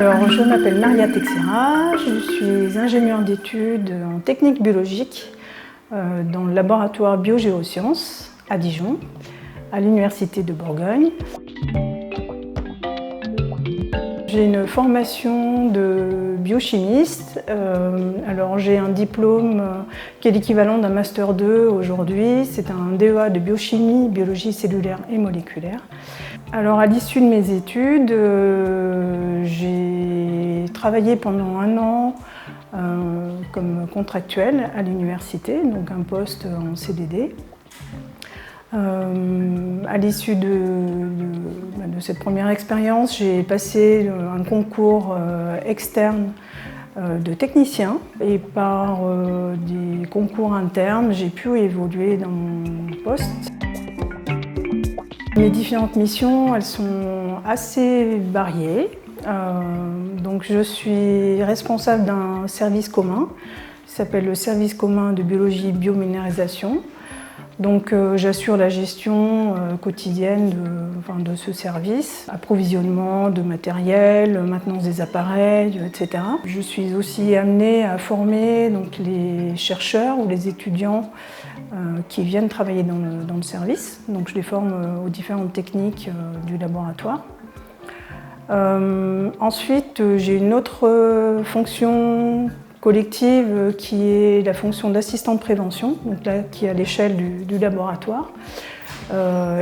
Alors, je m'appelle Maria Texera, je suis ingénieure d'études en technique biologique dans le laboratoire Biogéosciences à Dijon, à l'Université de Bourgogne. J'ai une formation de biochimiste. Alors j'ai un diplôme qui est l'équivalent d'un Master 2 aujourd'hui. C'est un DEA de biochimie, biologie cellulaire et moléculaire. Alors à l'issue de mes études, j'ai travaillé pendant 1 an comme contractuelle à l'université, donc un poste en CDD. À l'issue de cette première expérience, j'ai passé un concours externe de technicien et par des concours internes, j'ai pu évoluer dans mon poste. Mes différentes missions, elles sont assez variées. Donc je suis responsable d'un service commun qui s'appelle le service commun de biologie biominérisation. Donc j'assure la gestion quotidienne de ce service, approvisionnement de matériel, maintenance des appareils, etc. Je suis aussi amenée à former donc, les chercheurs ou les étudiants qui viennent travailler dans le service. Donc je les forme aux différentes techniques du laboratoire. Ensuite, j'ai une autre fonction collective qui est la fonction d'assistant de prévention, donc là, qui est à l'échelle du laboratoire.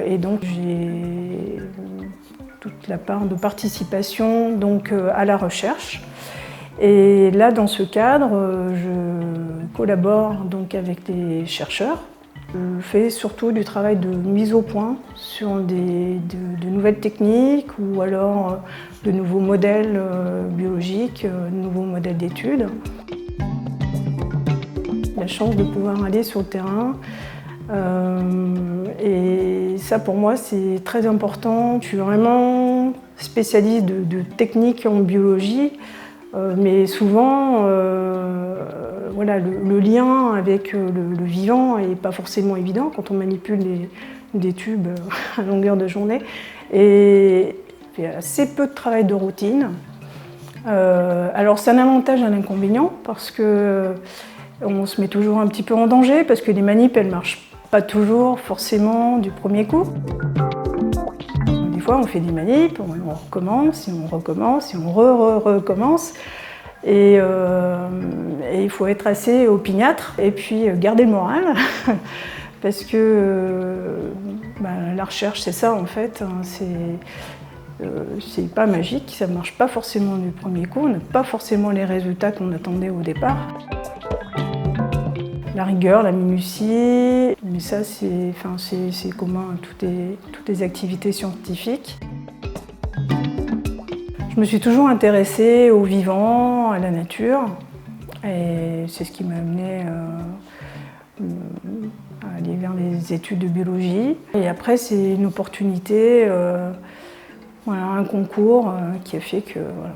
Et donc j'ai toute la part de participation donc, à la recherche. Et là, dans ce cadre, je collabore donc, avec des chercheurs. Je fais surtout du travail de mise au point sur de nouvelles techniques ou alors de nouveaux modèles biologiques, de nouveaux modèles d'études. La chance de pouvoir aller sur le terrain et ça pour moi c'est très important. Je suis vraiment spécialiste de techniques en biologie, mais souvent voilà, le lien avec le vivant n'est pas forcément évident quand on manipule des tubes à longueur de journée. Et il y a assez peu de travail de routine. Alors c'est un avantage et un inconvénient parce que on se met toujours un petit peu en danger parce que les manips, elles ne marchent pas toujours forcément du premier coup. Des fois, on fait des manips, on recommence, et on recommence, et on recommence. Et il faut être assez opiniâtre et puis garder le moral parce que la recherche, c'est ça en fait. C'est pas magique, ça ne marche pas forcément du premier coup, on n'a pas forcément les résultats qu'on attendait au départ. La rigueur, la minutie, mais ça c'est commun à toutes les activités scientifiques. Je me suis toujours intéressée au vivant, à la nature, et c'est ce qui m'a amenée à aller vers les études de biologie. Et après c'est une opportunité, voilà, un concours qui a fait que voilà,